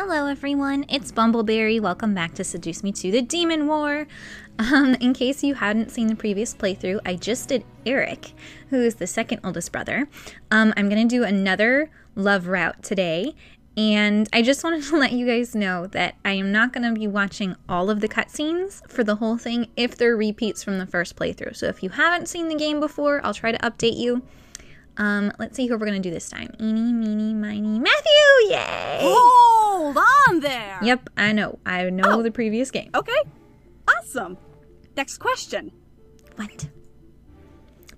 Hello everyone, it's Bumbleberry. Welcome back to Seduce Me to the Demon War. In case you hadn't seen the previous playthrough, I just did Eric, who is the second oldest brother. I'm going to do another love route today, and I just wanted to let you guys know that I am not going to be watching all of the cutscenes for the whole thing if they're repeats from the first playthrough. So if you haven't seen the game before, I'll try to update you. Let's see who we're going to do this time. Eeny, meeny, miny, Matthew! Yay! Hold on there! Yep, I know the previous game. Okay, awesome. Next question. What?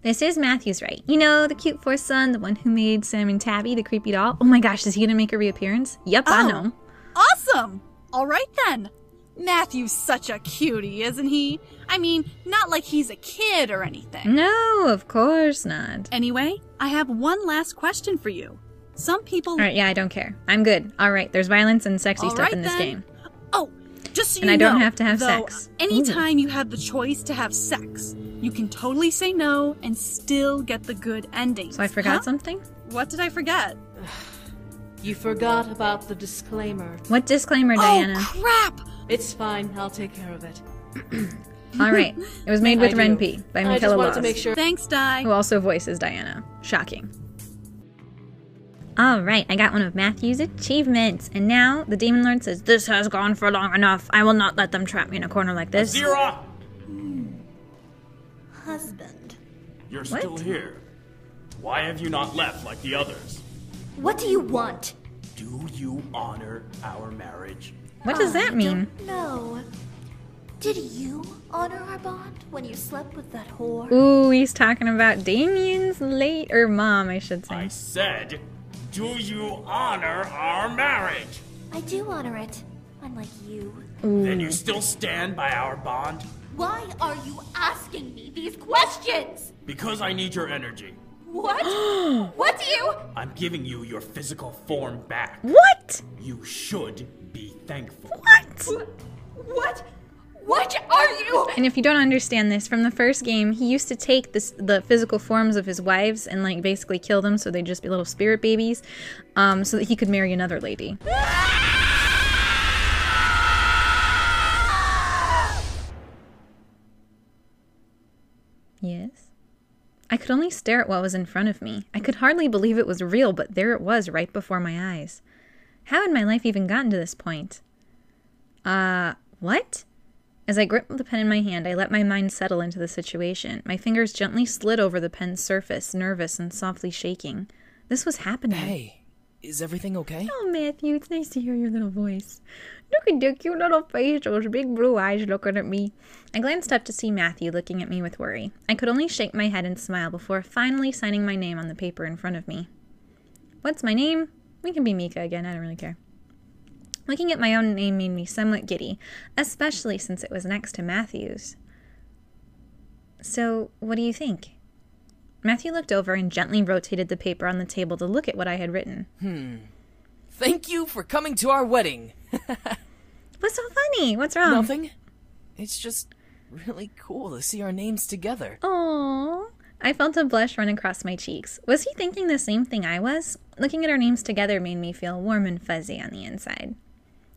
This is Matthew's, right? You know, the cute fourth son, the one who made Sam and Tabby, the creepy doll? Oh my gosh, is he going to make a reappearance? Yep, I know. Awesome! All right then. Matthew's such a cutie, isn't he? I mean, not like he's a kid or anything. No, of course not. Anyway, I have one last question for you. Some people... Alright, yeah, I don't care. I'm good. Alright, there's violence and sexy stuff in this game. Oh, just so you know, and I don't have to have though, sex. Anytime you have the choice to have sex, you can totally say no and still get the good ending. So I forgot something? What did I forget? You forgot about the disclaimer. What disclaimer, Diana? Oh, crap! It's fine. I'll take care of it. Alright. It was made with Renpy by I Michaela just wanted Loss, to make sure. Thanks, Di. who also voices Diana. Shocking. Alright, I got one of Matthew's achievements. And now the Demon Lord says, "This has gone for long enough. I will not let them trap me in a corner like this." Azira! Husband. You're still here. Why have you not left like the others? What do you want? Do you honor our marriage? What does that mean? No. Did you honor our bond when you slept with that whore? Ooh, he's talking about Damien's mom, I should say. I said, do you honor our marriage? I do honor it, unlike you. Then you still stand by our bond? Why are you asking me these questions? Because I need your energy. What? What do you... I'm giving you your physical form back. What? You should be thankful. What? What are you... And if you don't understand this, from the first game, he used to take the physical forms of his wives and like basically kill them so they'd just be little spirit babies, so that he could marry another lady. Yes? I could only stare at what was in front of me. I could hardly believe it was real, but there it was right before my eyes. How had my life even gotten to this point? What? As I gripped the pen in my hand, I let my mind settle into the situation. My fingers gently slid over the pen's surface, nervous and softly shaking. This was happening. Hey, is everything okay? Oh, Matthew, it's nice to hear your little voice. Look at the cute little face, those big blue eyes looking at me. I glanced up to see Matthew looking at me with worry. I could only shake my head and smile before finally signing my name on the paper in front of me. What's my name? We can be Mika again, I don't really care. Looking at my own name made me somewhat giddy, especially since it was next to Matthew's. So, what do you think? Matthew looked over and gently rotated the paper on the table to look at what I had written. Thank you for coming to our wedding. What's so funny? What's wrong? Nothing. It's just really cool to see our names together. Aww. I felt a blush run across my cheeks. Was he thinking the same thing I was? Looking at our names together made me feel warm and fuzzy on the inside.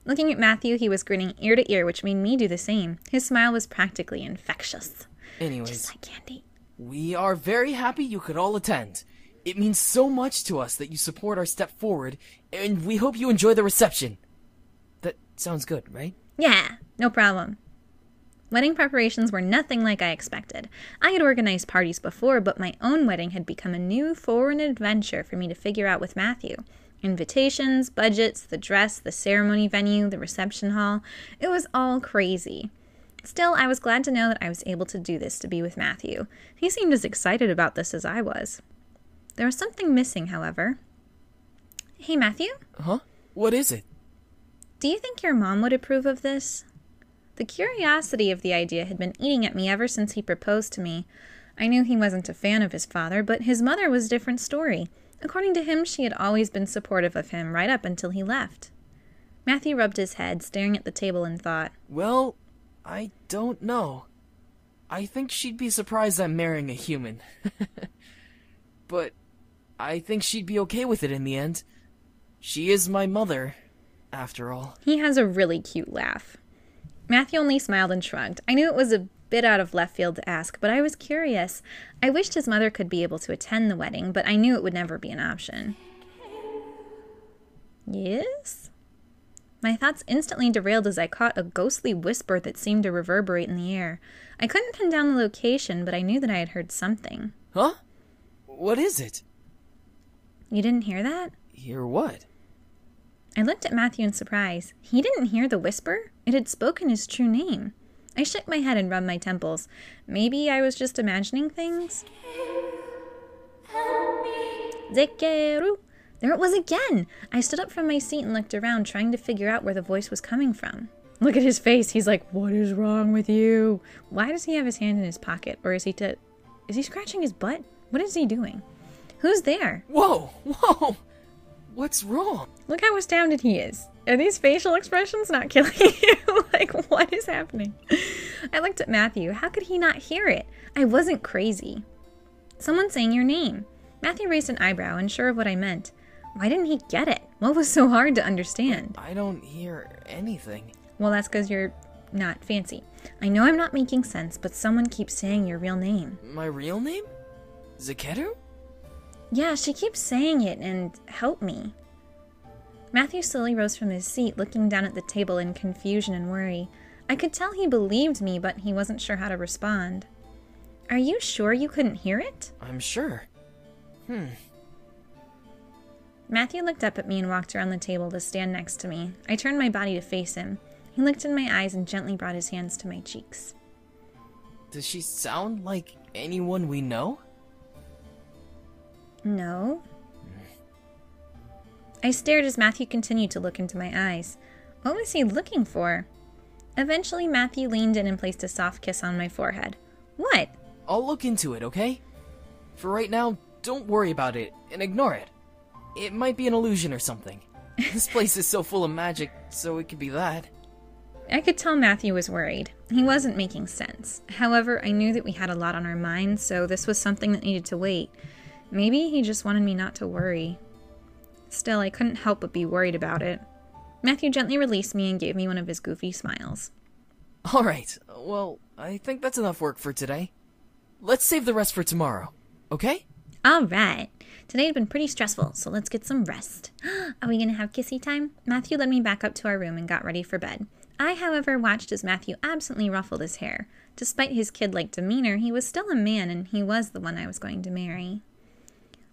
Looking at Matthew, he was grinning ear to ear, which made me do the same. His smile was practically infectious. Anyways, just like candy. We are very happy you could all attend. It means so much to us that you support our step forward, and we hope you enjoy the reception. That sounds good, right? Yeah, no problem. Wedding preparations were nothing like I expected. I had organized parties before, but my own wedding had become a new foreign adventure for me to figure out with Matthew. Invitations, budgets, the dress, the ceremony venue, the reception hall. It was all crazy. Still, I was glad to know that I was able to do this to be with Matthew. He seemed as excited about this as I was. There was something missing, however. Hey, Matthew? Huh? What is it? Do you think your mom would approve of this? The curiosity of the idea had been eating at me ever since he proposed to me. I knew he wasn't a fan of his father, but his mother was a different story. According to him, she had always been supportive of him right up until he left. Matthew rubbed his head, staring at the table in thought. Well, I don't know. I think she'd be surprised I'm marrying a human. But I think she'd be okay with it in the end. She is my mother, after all. He has a really cute laugh. Matthew only smiled and shrugged. I knew it was a bit out of left field to ask, but I was curious. I wished his mother could be able to attend the wedding, but I knew it would never be an option. Yes? My thoughts instantly derailed as I caught a ghostly whisper that seemed to reverberate in the air. I couldn't pin down the location, but I knew that I had heard something. Huh? What is it? You didn't hear that? Hear what? I looked at Matthew in surprise. He didn't hear the whisper. It had spoken his true name. I shook my head and rubbed my temples. Maybe I was just imagining things? Zekeru! There it was again! I stood up from my seat and looked around, trying to figure out where the voice was coming from. Look at his face. He's like, what is wrong with you? Why does he have his hand in his pocket? Or is he scratching his butt? What is he doing? Who's there? Whoa! Whoa! What's wrong? Look how astounded he is. Are these facial expressions not killing you? Like, what is happening? I looked at Matthew. How could he not hear it? I wasn't crazy. Someone saying your name. Matthew raised an eyebrow, unsure of what I meant. Why didn't he get it? What was so hard to understand? I don't hear anything. Well, that's because you're not fancy. I know I'm not making sense, but someone keeps saying your real name. My real name? Zakeru? Yeah, she keeps saying it, and help me. Matthew slowly rose from his seat, looking down at the table in confusion and worry. I could tell he believed me, but he wasn't sure how to respond. Are you sure you couldn't hear it? I'm sure. Matthew looked up at me and walked around the table to stand next to me. I turned my body to face him. He looked in my eyes and gently brought his hands to my cheeks. Does she sound like anyone we know? No. I stared as Matthew continued to look into my eyes. What was he looking for? Eventually, Matthew leaned in and placed a soft kiss on my forehead. What? I'll look into it, okay? For right now, don't worry about it and ignore it. It might be an illusion or something. This place is so full of magic, so it could be that. I could tell Matthew was worried. He wasn't making sense. However, I knew that we had a lot on our minds, so this was something that needed to wait. Maybe he just wanted me not to worry. Still, I couldn't help but be worried about it. Matthew gently released me and gave me one of his goofy smiles. Alright, well, I think that's enough work for today. Let's save the rest for tomorrow, okay? Alright. Today had been pretty stressful, so let's get some rest. Are we going to have kissy time? Matthew led me back up to our room and got ready for bed. I, however, watched as Matthew absently ruffled his hair. Despite his kid-like demeanor, he was still a man, and he was the one I was going to marry.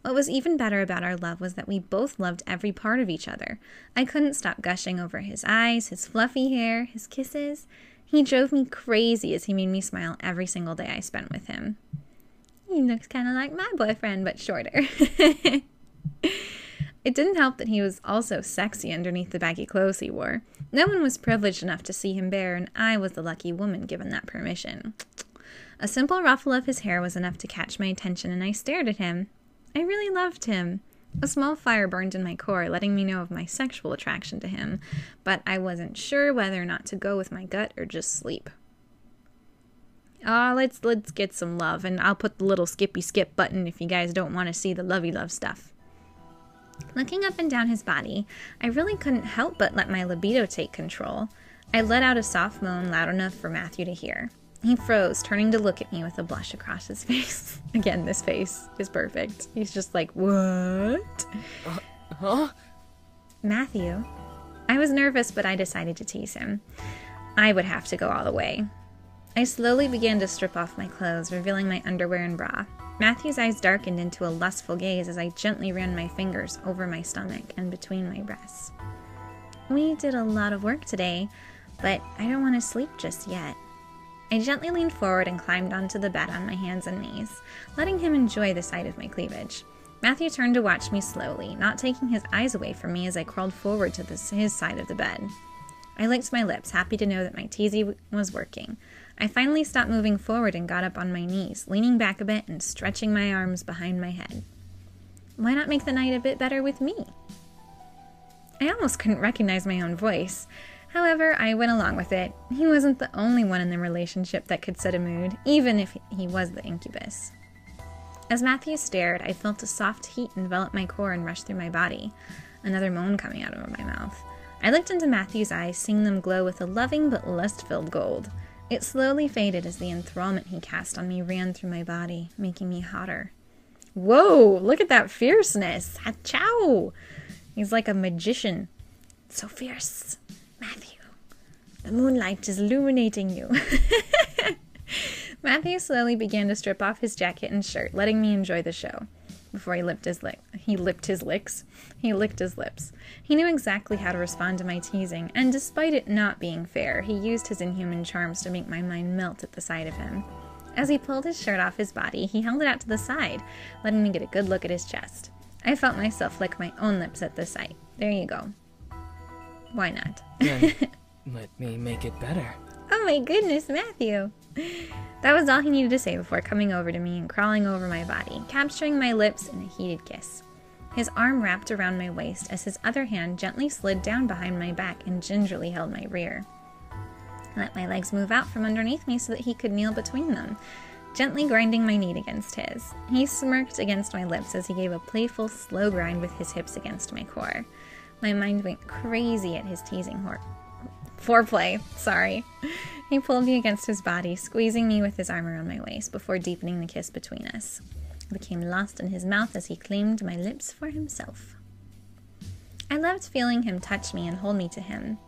What was even better about our love was that we both loved every part of each other. I couldn't stop gushing over his eyes, his fluffy hair, his kisses. He drove me crazy as he made me smile every single day I spent with him. He looks kind of like my boyfriend, but shorter. It didn't help that he was also sexy underneath the baggy clothes he wore. No one was privileged enough to see him bare, and I was the lucky woman given that permission. A simple ruffle of his hair was enough to catch my attention, and I stared at him. I really loved him. A small fire burned in my core, letting me know of my sexual attraction to him, but I wasn't sure whether or not to go with my gut or just sleep. Let's get some love, and I'll put the little skippy skip button if you guys don't want to see the lovey love stuff. Looking up and down his body, I really couldn't help but let my libido take control. I let out a soft moan loud enough for Matthew to hear. He froze, turning to look at me with a blush across his face. Again, this face is perfect. He's just like, what? Huh? Matthew. I was nervous, but I decided to tease him. I would have to go all the way. I slowly began to strip off my clothes, revealing my underwear and bra. Matthew's eyes darkened into a lustful gaze as I gently ran my fingers over my stomach and between my breasts. We did a lot of work today, but I don't want to sleep just yet. I gently leaned forward and climbed onto the bed on my hands and knees, letting him enjoy the sight of my cleavage. Matthew turned to watch me slowly, not taking his eyes away from me as I crawled forward to his side of the bed. I licked my lips, happy to know that my teasy was working. I finally stopped moving forward and got up on my knees, leaning back a bit and stretching my arms behind my head. Why not make the night a bit better with me? I almost couldn't recognize my own voice. However, I went along with it. He wasn't the only one in the relationship that could set a mood, even if he was the incubus. As Matthew stared, I felt a soft heat envelop my core and rush through my body, another moan coming out of my mouth. I looked into Matthew's eyes, seeing them glow with a loving but lust-filled gold. It slowly faded as the enthrallment he cast on me ran through my body, making me hotter. Whoa, look at that fierceness. Hachow! He's like a magician. So fierce. Matthew, the moonlight is illuminating you. Matthew slowly began to strip off his jacket and shirt, letting me enjoy the show. Before he licked his lips. He licked his lips. He knew exactly how to respond to my teasing, and despite it not being fair, he used his inhuman charms to make my mind melt at the sight of him. As he pulled his shirt off his body, he held it out to the side, letting me get a good look at his chest. I felt myself lick my own lips at the sight. There you go. Why not? Then let me make it better. Oh my goodness, Matthew! That was all he needed to say before coming over to me and crawling over my body, capturing my lips in a heated kiss. His arm wrapped around my waist as his other hand gently slid down behind my back and gingerly held my rear. I let my legs move out from underneath me so that he could kneel between them, gently grinding my knee against his. He smirked against my lips as he gave a playful, slow grind with his hips against my core. My mind went crazy at his teasing foreplay. He pulled me against his body, squeezing me with his arm around my waist before deepening the kiss between us. I became lost in his mouth as he claimed my lips for himself. I loved feeling him touch me and hold me to him.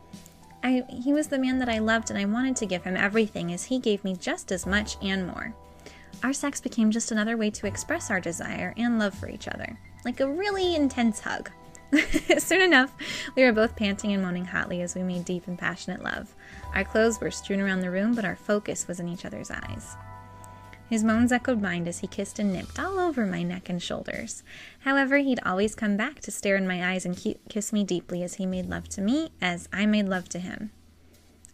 He was the man that I loved, and I wanted to give him everything as he gave me just as much and more. Our sex became just another way to express our desire and love for each other, like a really intense hug. Soon enough, we were both panting and moaning hotly as we made deep and passionate love. Our clothes were strewn around the room, but our focus was in each other's eyes. His moans echoed mine as he kissed and nipped all over my neck and shoulders. However, he'd always come back to stare in my eyes and kiss me deeply as he made love to me, as I made love to him.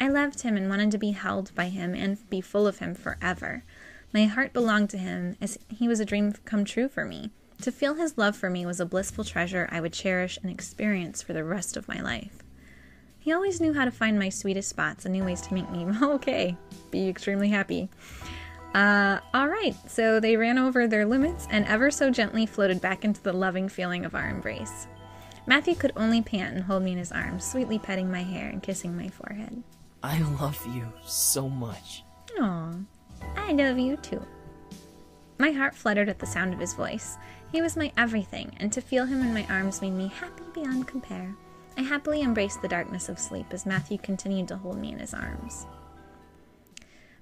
I loved him and wanted to be held by him and be full of him forever. My heart belonged to him, as he was a dream come true for me. To feel his love for me was a blissful treasure I would cherish and experience for the rest of my life. He always knew how to find my sweetest spots and new ways to make me, be extremely happy. Alright, so they ran over their limits and ever so gently floated back into the loving feeling of our embrace. Matthew could only pant and hold me in his arms, sweetly petting my hair and kissing my forehead. I love you so much. Aw, I love you too. My heart fluttered at the sound of his voice. He was my everything, and to feel him in my arms made me happy beyond compare. I happily embraced the darkness of sleep as Matthew continued to hold me in his arms.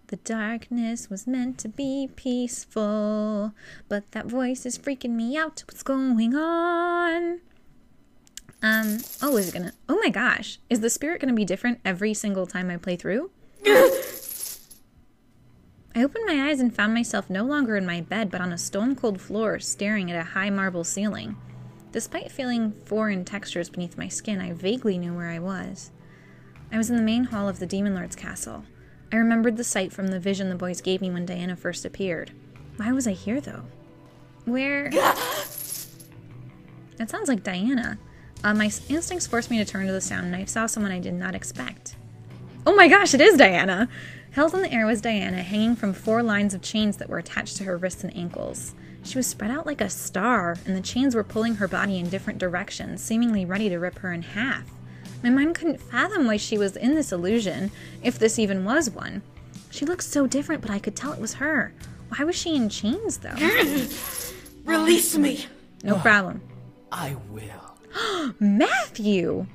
The darkness was meant to be peaceful, but that voice is freaking me out. What's going on? Oh my gosh. Is the spirit gonna be different every single time I play through? I opened my eyes and found myself no longer in my bed, but on a stone-cold floor, staring at a high marble ceiling. Despite feeling foreign textures beneath my skin, I vaguely knew where I was. I was in the main hall of the Demon Lord's castle. I remembered the sight from the vision the boys gave me when Diana first appeared. Why was I here, though? Where... That sounds like Diana. My instincts forced me to turn to the sound, and I saw someone I did not expect. Oh my gosh, it is Diana! Held in the air was Diana, hanging from 4 lines of chains that were attached to her wrists and ankles. She was spread out like a star, and the chains were pulling her body in different directions, seemingly ready to rip her in half. My mind couldn't fathom why she was in this illusion, if this even was one. She looked so different, but I could tell it was her. Why was she in chains, though? Release me! No problem. I will. Matthew!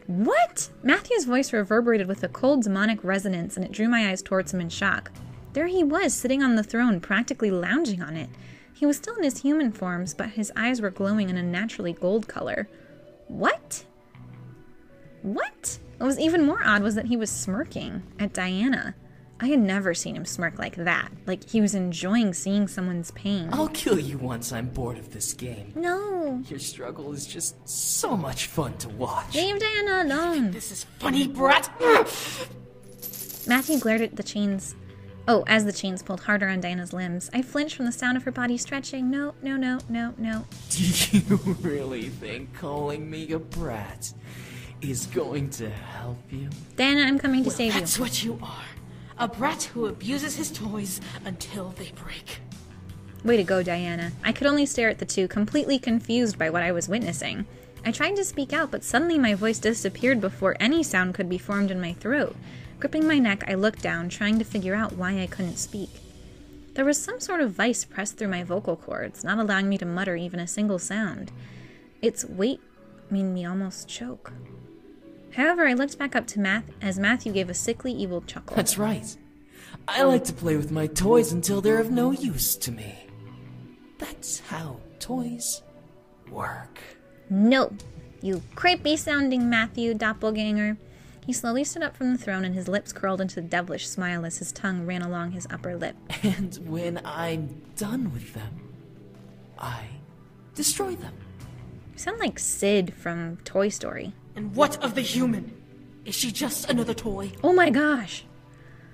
What? Matthew's voice reverberated with a cold, demonic resonance, and it drew my eyes towards him in shock. There he was, sitting on the throne, practically lounging on it. He was still in his human forms, but his eyes were glowing in a naturally gold color. What? What? What was even more odd was that he was smirking at Diana. I had never seen him smirk like that, like he was enjoying seeing someone's pain. I'll kill you once I'm bored of this game. No. Your struggle is just so much fun to watch. Leave Diana alone. This is funny, brat! Matthew glared at the chains. Oh, as the chains pulled harder on Diana's limbs. I flinched from the sound of her body stretching. No. Do you really think calling me a brat is going to help you? Diana, I'm coming to save you. That's what you are. A brat who abuses his toys until they break. Way to go, Diana. I could only stare at the two, completely confused by what I was witnessing. I tried to speak out, but suddenly my voice disappeared before any sound could be formed in my throat. Gripping my neck, I looked down, trying to figure out why I couldn't speak. There was some sort of vice pressed through my vocal cords, not allowing me to mutter even a single sound. Its weight made me almost choke. However, I looked back up to as Matthew gave a sickly, evil chuckle. That's right. I like to play with my toys until they're of no use to me. That's how toys work. No, you creepy-sounding Matthew, doppelganger. He slowly stood up from the throne and his lips curled into a devilish smile as his tongue ran along his upper lip. And when I'm done with them, I destroy them. You sound like Sid from Toy Story. And what of the human? Is she just another toy? Oh my gosh!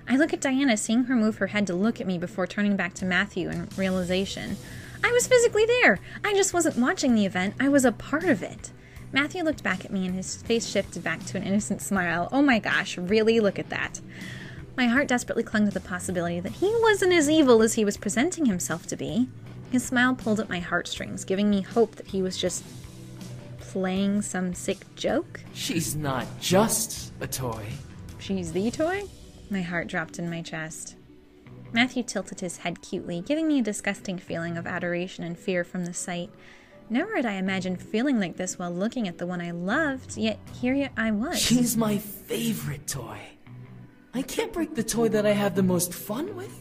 I look at Diana, seeing her move her head to look at me before turning back to Matthew in realization. I was physically there! I just wasn't watching the event, I was a part of it. Matthew looked back at me and his face shifted back to an innocent smile. Oh my gosh, really? Look at that. My heart desperately clung to the possibility that he wasn't as evil as he was presenting himself to be. His smile pulled at my heartstrings, giving me hope that he was just playing some sick joke. She's not just a toy. She's the toy? My heart dropped in my chest. Matthew tilted his head cutely, giving me a disgusting feeling of adoration and fear from the sight. Never had I imagined feeling like this while looking at the one I loved, yet here I was. She's my favorite toy. I can't break the toy that I have the most fun with.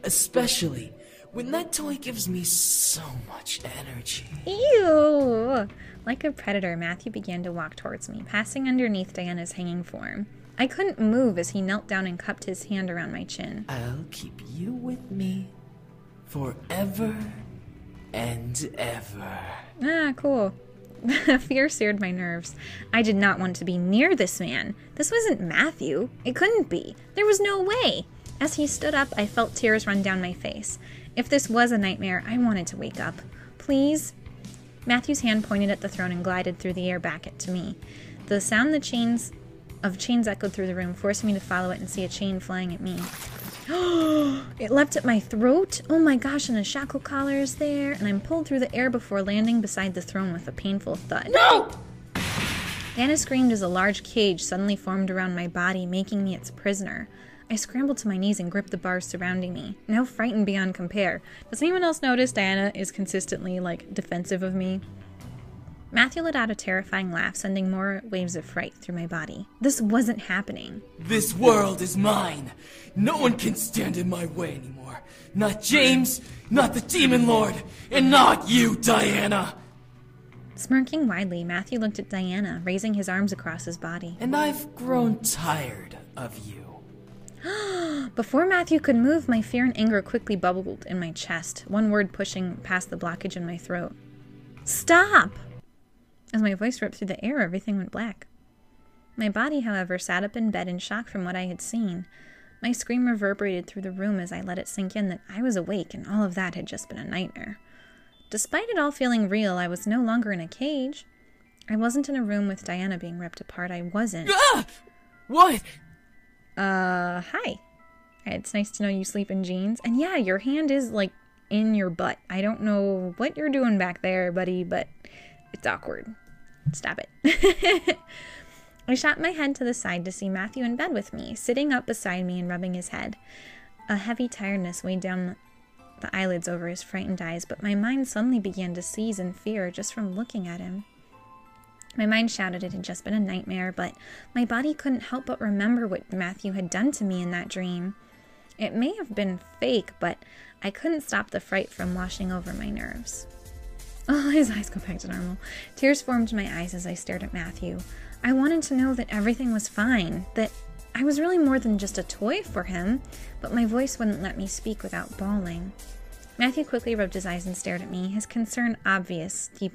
Especially when that toy gives me so much energy. Ew! Like a predator, Matthew began to walk towards me, passing underneath Diana's hanging form. I couldn't move as he knelt down and cupped his hand around my chin. I'll keep you with me forever and ever. Ah, cool. Fear seared my nerves. I did not want to be near this man. This wasn't Matthew. It couldn't be. There was no way. As he stood up, I felt tears run down my face. If this was a nightmare, I wanted to wake up. Please? Matthew's hand pointed at the throne and glided through the air back to me. The sound of chains echoed through the room, forcing me to follow it and see a chain flying at me. It leapt at my throat. Oh my gosh, and a shackle collar is there, and I'm pulled through the air before landing beside the throne with a painful thud. No! Diana screamed as a large cage suddenly formed around my body, making me its prisoner. I scrambled to my knees and gripped the bars surrounding me, now frightened beyond compare. Does anyone else notice Diana is consistently, defensive of me? Matthew let out a terrifying laugh, sending more waves of fright through my body. This wasn't happening. This world is mine. No one can stand in my way anymore. Not James, not the Demon Lord, and not you, Diana. Smirking widely, Matthew looked at Diana, raising his arms across his body. And I've grown tired of you. Before Matthew could move, my fear and anger quickly bubbled in my chest, one word pushing past the blockage in my throat. Stop! As my voice ripped through the air, everything went black. My body, however, sat up in bed in shock from what I had seen. My scream reverberated through the room as I let it sink in that I was awake and all of that had just been a nightmare. Despite it all feeling real, I was no longer in a cage. I wasn't in a room with Diana being ripped apart. I wasn't. Ah! What? Hi. It's nice to know you sleep in jeans. And yeah, your hand is, in your butt. I don't know what you're doing back there, buddy, but it's awkward. Stop it. I shot my head to the side to see Matthew in bed with me, sitting up beside me and rubbing his head. A heavy tiredness weighed down the eyelids over his frightened eyes, but my mind suddenly began to seize in fear just from looking at him. My mind shouted it had just been a nightmare, but my body couldn't help but remember what Matthew had done to me in that dream. It may have been fake, but I couldn't stop the fright from washing over my nerves. Oh, his eyes go back to normal. Tears formed in my eyes as I stared at Matthew. I wanted to know that everything was fine, that I was really more than just a toy for him, but my voice wouldn't let me speak without bawling. Matthew quickly rubbed his eyes and stared at me, his concern obviously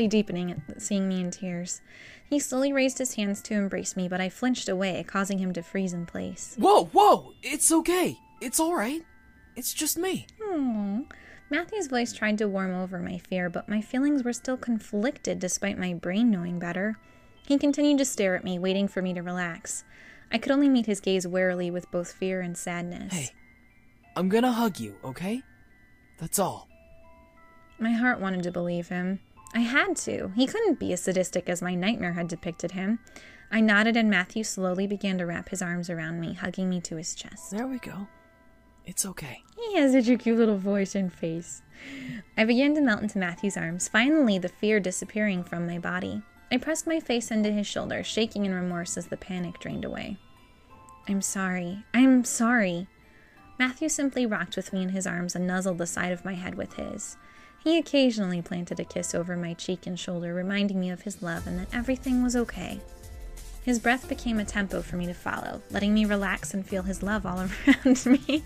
deepening at seeing me in tears. He slowly raised his hands to embrace me, but I flinched away, causing him to freeze in place. Whoa! It's okay. It's alright. It's just me. Aww. Matthew's voice tried to warm over my fear, but my feelings were still conflicted despite my brain knowing better. He continued to stare at me, waiting for me to relax. I could only meet his gaze warily with both fear and sadness. Hey, I'm gonna hug you, okay? That's all. My heart wanted to believe him. I had to. He couldn't be as sadistic as my nightmare had depicted him. I nodded and Matthew slowly began to wrap his arms around me, hugging me to his chest. There we go. It's okay. He has such a cute little voice and face. I began to melt into Matthew's arms, finally the fear disappearing from my body. I pressed my face into his shoulder, shaking in remorse as the panic drained away. I'm sorry. I'm sorry. Matthew simply rocked with me in his arms and nuzzled the side of my head with his. He occasionally planted a kiss over my cheek and shoulder, reminding me of his love and that everything was okay. His breath became a tempo for me to follow, letting me relax and feel his love all around me.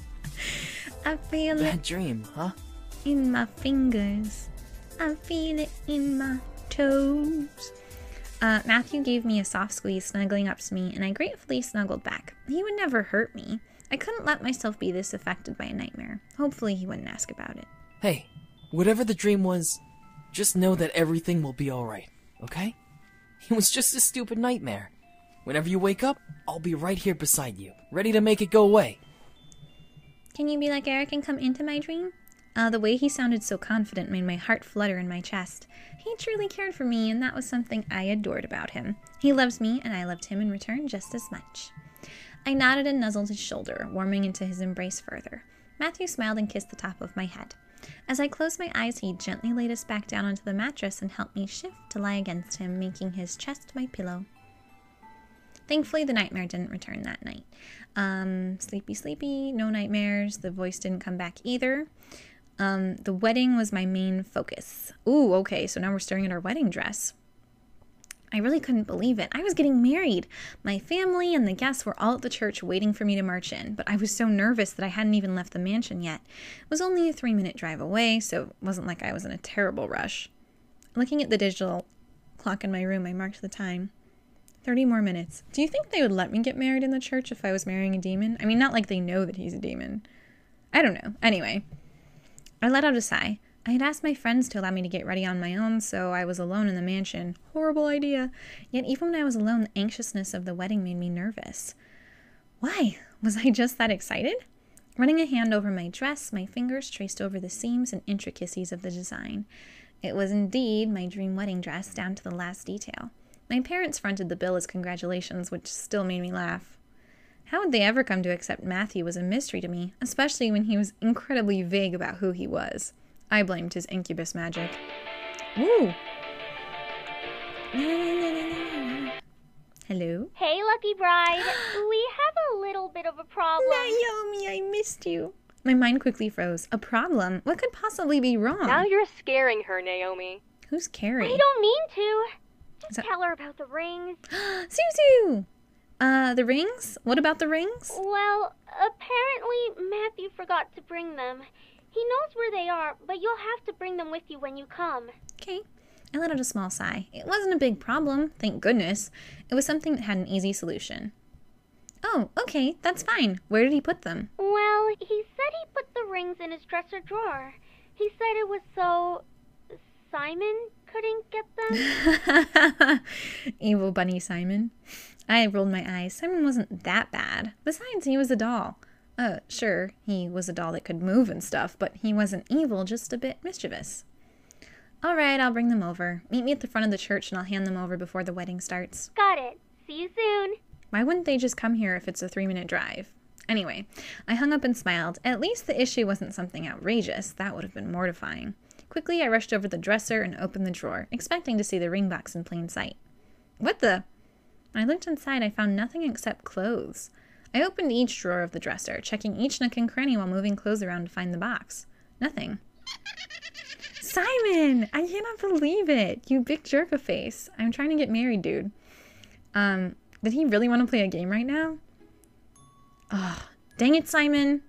I feel it Bad dream, huh? in my fingers. I feel it in my toes. Matthew gave me a soft squeeze, snuggling up to me, and I gratefully snuggled back. He would never hurt me. I couldn't let myself be this affected by a nightmare. Hopefully he wouldn't ask about it. Hey, whatever the dream was, just know that everything will be alright, okay? It was just a stupid nightmare. Whenever you wake up, I'll be right here beside you, ready to make it go away. Can you be like Eric and come into my dream? The way he sounded so confident made my heart flutter in my chest. He truly cared for me, and that was something I adored about him. He loved me, and I loved him in return just as much. I nodded and nuzzled his shoulder, warming into his embrace further. Matthew smiled and kissed the top of my head. As I closed my eyes, he gently laid us back down onto the mattress and helped me shift to lie against him, making his chest my pillow. Thankfully, the nightmare didn't return that night. Sleepy, no nightmares. The voice didn't come back either. The wedding was my main focus. Ooh, okay, so now we're staring at our wedding dress. I really couldn't believe it. I was getting married. My family and the guests were all at the church waiting for me to march in, but I was so nervous that I hadn't even left the mansion yet. It was only a 3-minute drive away, so it wasn't like I was in a terrible rush. Looking at the digital clock in my room, I marked the time. 30 more minutes. Do you think they would let me get married in the church if I was marrying a demon? I mean, not like they know that he's a demon. I don't know. Anyway, I let out a sigh. I had asked my friends to allow me to get ready on my own, so I was alone in the mansion. Horrible idea. Yet even when I was alone, the anxiousness of the wedding made me nervous. Why? Was I just that excited? Running a hand over my dress, my fingers traced over the seams and intricacies of the design. It was indeed my dream wedding dress, down to the last detail. My parents fronted the bill as congratulations, which still made me laugh. How would they ever come to accept Matthew was a mystery to me, especially when he was incredibly vague about who he was. I blamed his incubus magic. Woo! Hello? Hey, Lucky Bride. We have a little bit of a problem. Naomi, I missed you. My mind quickly froze. A problem? What could possibly be wrong? Now you're scaring her, Naomi. Who's Carrie? I don't mean to. Just tell her about the rings. Suzu! The rings? What about the rings? Well, apparently Matthew forgot to bring them. He knows where they are, but you'll have to bring them with you when you come. Okay. I let out a small sigh. It wasn't a big problem, thank goodness. It was something that had an easy solution. Oh, okay, that's fine. Where did he put them? Well, he said he put the rings in his dresser drawer. He said it was so Simon couldn't get them. Evil bunny Simon. I rolled my eyes. Simon wasn't that bad. Besides, he was a doll. Sure, he was a doll that could move and stuff, but he wasn't evil, just a bit mischievous. All right, I'll bring them over. Meet me at the front of the church and I'll hand them over before the wedding starts. Got it. See you soon. Why wouldn't they just come here if it's a 3-minute drive? Anyway, I hung up and smiled. At least the issue wasn't something outrageous. That would have been mortifying. Quickly, I rushed over the dresser and opened the drawer, expecting to see the ring box in plain sight. What the? When I looked inside, I found nothing except clothes. I opened each drawer of the dresser, checking each nook and cranny while moving clothes around to find the box. Nothing. Simon! I cannot believe it! You big jerk-a-face. I'm trying to get married, dude. Did he really want to play a game right now? Oh, dang it, Simon!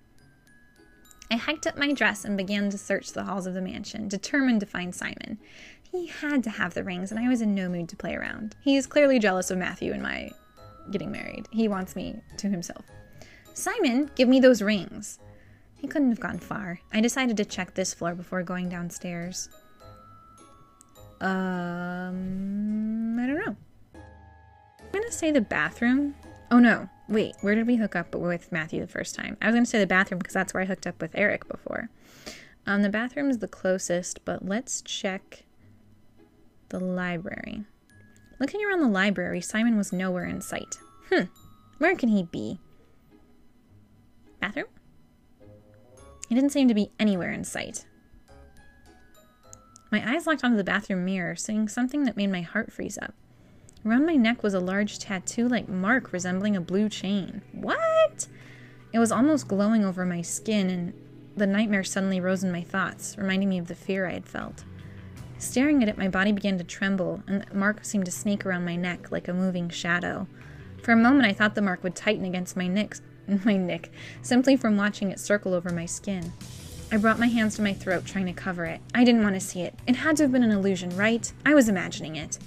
I hiked up my dress and began to search the halls of the mansion, determined to find Simon. He had to have the rings, and I was in no mood to play around. He is clearly jealous of Matthew and my getting married. He wants me to himself. Simon, give me those rings. He couldn't have gone far. I decided to check this floor before going downstairs. I don't know. I'm gonna say the bathroom. Oh no, wait, where did we hook up with Matthew the first time? I was gonna say the bathroom because that's where I hooked up with Eric before. The bathroom is the closest, but let's check The library. Looking around the library, Simon was nowhere in sight. Where can he be? Bathroom? He didn't seem to be anywhere in sight. My eyes locked onto the bathroom mirror, seeing something that made my heart freeze up. Around my neck was a large tattoo-like mark resembling a blue chain. What? It was almost glowing over my skin, and the nightmare suddenly rose in my thoughts, reminding me of the fear I had felt. Staring at it, my body began to tremble, and the mark seemed to snake around my neck like a moving shadow. For a moment, I thought the mark would tighten against my neck, simply from watching it circle over my skin. I brought my hands to my throat, trying to cover it. I didn't want to see it. It had to have been an illusion, right? I was imagining it.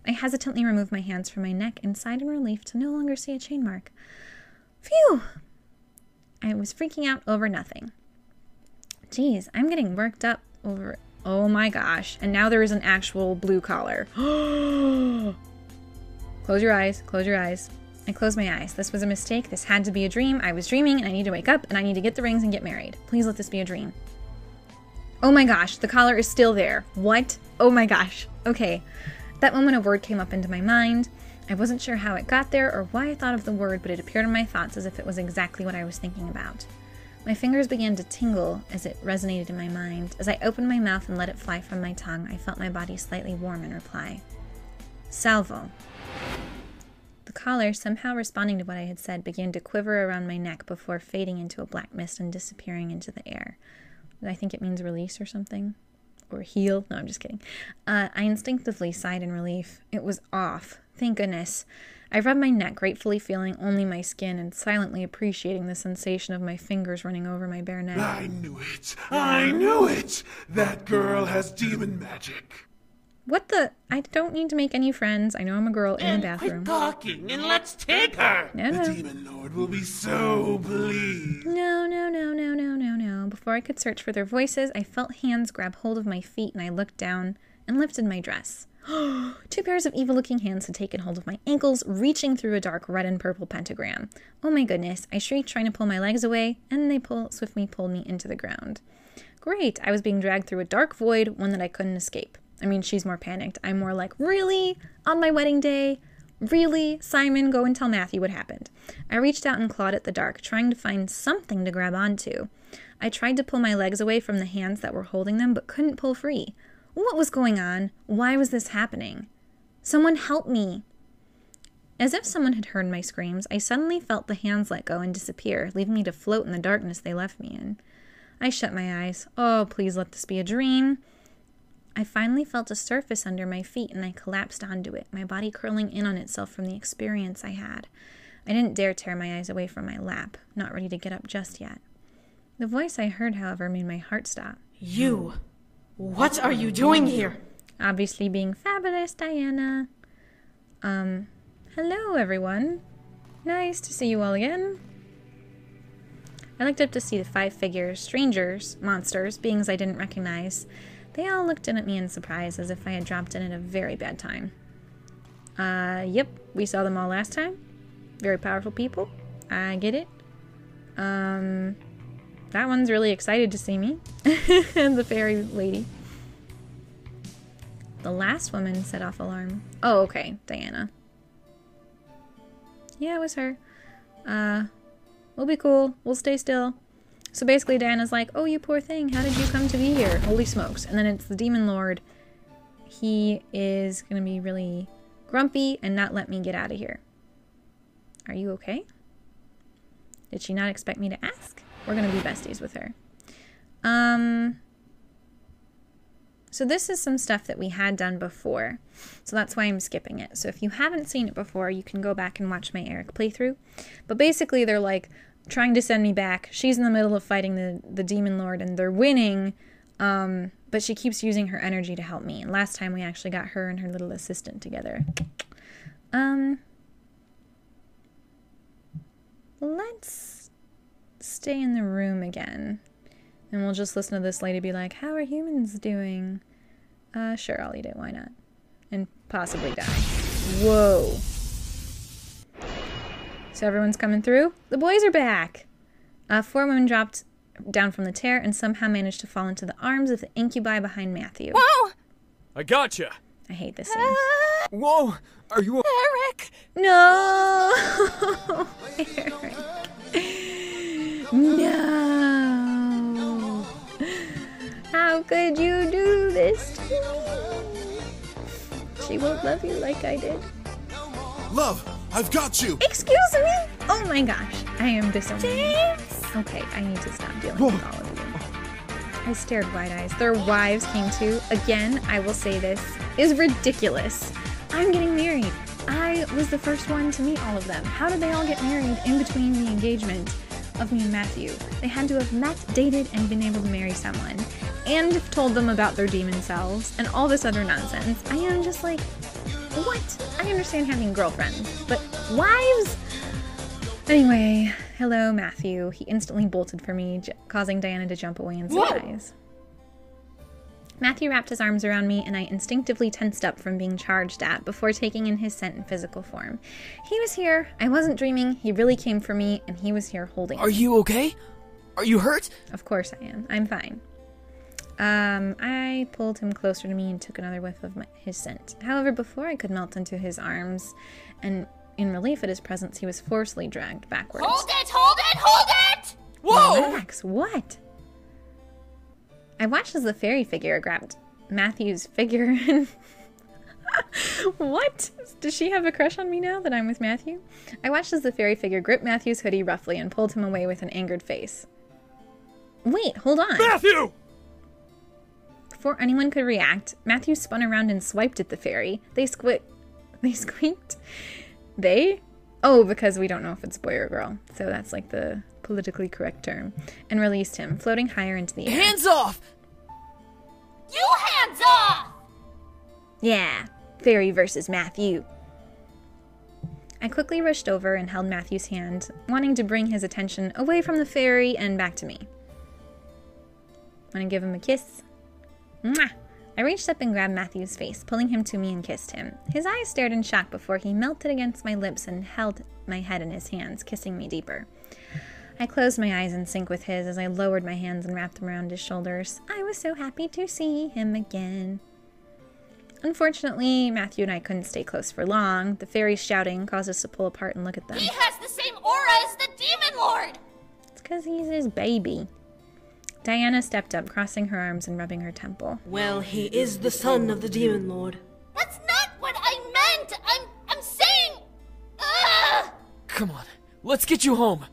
I hesitantly removed my hands from my neck and sighed in relief to no longer see a chain mark. Phew! I was freaking out over nothing. Geez, I'm getting worked up over... Oh my gosh. And now there is an actual blue collar. Close your eyes. Close your eyes. I closed my eyes. This was a mistake. This had to be a dream. I was dreaming, and I need to wake up, and I need to get the rings and get married. Please let this be a dream. Oh my gosh. The collar is still there. What? Oh my gosh. Okay. That moment a word came up into my mind. I wasn't sure how it got there or why I thought of the word, but it appeared in my thoughts as if it was exactly what I was thinking about. My fingers began to tingle as it resonated in my mind. As I opened my mouth and let it fly from my tongue, I felt my body slightly warm in reply. Salvo. The collar, somehow responding to what I had said, began to quiver around my neck before fading into a black mist and disappearing into the air. I think it means release or something. Or heal. No, I'm just kidding. I instinctively sighed in relief. It was off. Thank goodness. I rubbed my neck, gratefully feeling only my skin and silently appreciating the sensation of my fingers running over my bare neck. I knew it. I knew it. That girl has demon magic. What the? I don't need to make any friends. I know I'm a girl in the bathroom. Quit talking and let's take her. No. The demon lord will be so pleased. No. Before I could search for their voices, I felt hands grab hold of my feet and I looked down and lifted my dress. 2 pairs of evil-looking hands had taken hold of my ankles, reaching through a dark red and purple pentagram. Oh my goodness, I shrieked, trying to pull my legs away, and they swiftly pulled me into the ground. Great, I was being dragged through a dark void, one that I couldn't escape. I mean, she's more panicked. I'm more like, really? On my wedding day? Really? Simon, go and tell Matthew what happened. I reached out and clawed at the dark, trying to find something to grab onto. I tried to pull my legs away from the hands that were holding them, but couldn't pull free. What was going on? Why was this happening? Someone help me! As if someone had heard my screams, I suddenly felt the hands let go and disappear, leaving me to float in the darkness they left me in. I shut my eyes. Oh, please let this be a dream. I finally felt a surface under my feet and I collapsed onto it, my body curling in on itself from the experience I had. I didn't dare tear my eyes away from my lap, not ready to get up just yet. The voice I heard, however, made my heart stop. You! What are you doing here? Obviously being fabulous, Diana. Hello, everyone. Nice to see you all again. I looked up to see the 5 figures, strangers, monsters, beings I didn't recognize. They all looked in at me in surprise, as if I had dropped in at a very bad time. Yep, we saw them all last time. Very powerful people. I get it. That one's really excited to see me. The fairy lady. The last woman set off alarm. Oh, okay, Diana. Yeah, it was her. We'll be cool. We'll stay still. So basically Diana's like, oh, you poor thing, how did you come to be here? Holy smokes. And then it's the demon lord. He is going to be really grumpy and not let me get out of here. Are you okay? Did she not expect me to ask? We're going to be besties with her. So this is some stuff that we had done before. So that's why I'm skipping it. So if you haven't seen it before, you can go back and watch my Eric playthrough. But basically they're like trying to send me back. She's in the middle of fighting the demon lord and they're winning. But she keeps using her energy to help me. And last time we actually got her and her little assistant together. Let's stay in the room again. And we'll just listen to this lady be like, how are humans doing? Sure, I'll eat it. Why not? And possibly die. Whoa. So everyone's coming through. The boys are back. 4 women dropped down from the tear and somehow managed to fall into the arms of the incubi behind Matthew. Whoa! I gotcha. I hate this scene. Whoa! Are you Eric! No! Eric. No! How could you do this to me? She won't love you like I did. Love, I've got you! Excuse me? Oh my gosh, I am disobedient. Okay, I need to stop dealing with all of you. I stared wide-eyes. Their wives came too. Again, I will say this is ridiculous. I'm getting married. I was the first one to meet all of them. How did they all get married in between the engagement of me and Matthew? They had to have met, dated, and been able to marry someone. And told them about their demon selves and all this other nonsense. I am just like, what? I understand having girlfriends, but wives? Anyway, hello, Matthew. He instantly bolted for me, causing Diana to jump away in surprise. Matthew wrapped his arms around me, and I instinctively tensed up from being charged at before taking in his scent in physical form. He was here. I wasn't dreaming. He really came for me, and he was here holding me. Are you okay? Are you hurt? Of course I am. I'm fine. I pulled him closer to me and took another whiff of his scent. However, before I could melt into his arms, and in relief at his presence, he was forcibly dragged backwards. Hold it! Hold it! Hold it! Whoa! Max, what? I watched as the fairy figure grabbed Matthew's figure and... What? Does she have a crush on me now that I'm with Matthew? I watched as the fairy figure gripped Matthew's hoodie roughly and pulled him away with an angered face. Wait, hold on. Matthew! Before anyone could react, Matthew spun around and swiped at the fairy. They squeaked. They? Oh, because we don't know if it's boy or girl. So that's like the politically correct term. And released him, floating higher into the air. Hands off! You hands off! Yeah, fairy versus Matthew. I quickly rushed over and held Matthew's hand, wanting to bring his attention away from the fairy and back to me. Want to give him a kiss? Mwah! I reached up and grabbed Matthew's face, pulling him to me and kissed him. His eyes stared in shock before he melted against my lips and held my head in his hands, kissing me deeper. I closed my eyes in sync with his as I lowered my hands and wrapped them around his shoulders. I was so happy to see him again. Unfortunately, Matthew and I couldn't stay close for long. The fairies shouting caused us to pull apart and look at them. He has the same aura as the Demon Lord! It's because he's his baby. Diana stepped up, crossing her arms and rubbing her temple. Well, he is the son of the Demon Lord. That's not what I meant! I'm saying... Ugh! Come on, let's get you home.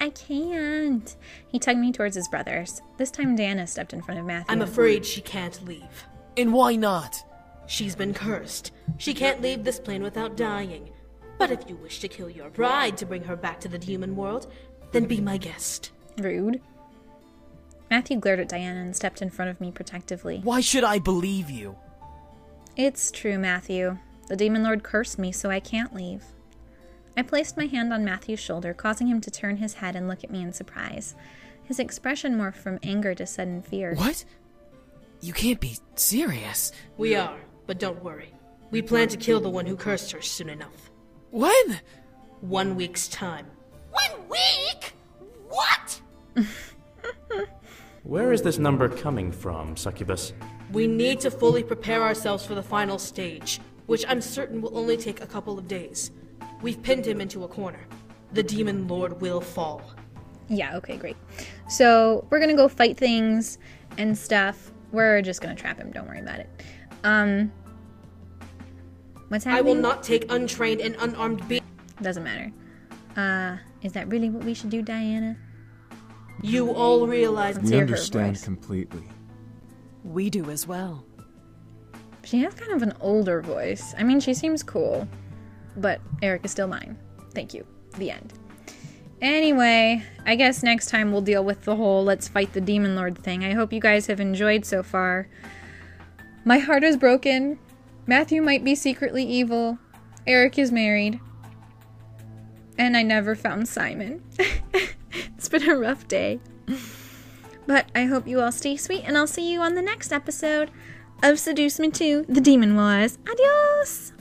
I can't. He tugged me towards his brothers. This time Diana stepped in front of Matthew. I'm afraid she can't leave. And why not? She's been cursed. She can't leave this plane without dying. But if you wish to kill your bride to bring her back to the demon world, then be my guest. Rude. Matthew glared at Diana and stepped in front of me protectively. Why should I believe you? It's true, Matthew. The Demon Lord cursed me, so I can't leave. I placed my hand on Matthew's shoulder, causing him to turn his head and look at me in surprise. His expression morphed from anger to sudden fear. What? You can't be serious. We are, but don't worry. We plan to kill the one who cursed her soon enough. When? 1 week's time. 1 week? What? Where is this number coming from, Succubus? We need to fully prepare ourselves for the final stage, which I'm certain will only take a couple of days. We've pinned him into a corner. The Demon Lord will fall. Yeah, okay, great. So, we're gonna go fight things and stuff. We're just gonna trap him, don't worry about it. What's happening? I will not take untrained and unarmed beings. Doesn't matter. Is that really what we should do, Diana? You all realize... We understand completely. We do as well. She has kind of an older voice. I mean, she seems cool. But Eric is still mine. Thank you. The end. Anyway, I guess next time we'll deal with the whole let's fight the Demon Lord thing. I hope you guys have enjoyed so far. My heart is broken. Matthew might be secretly evil. Eric is married. And I never found Simon. It's been a rough day. But I hope you all stay sweet, and I'll see you on the next episode of Seduce Me 2, The Demon Wars. Adios!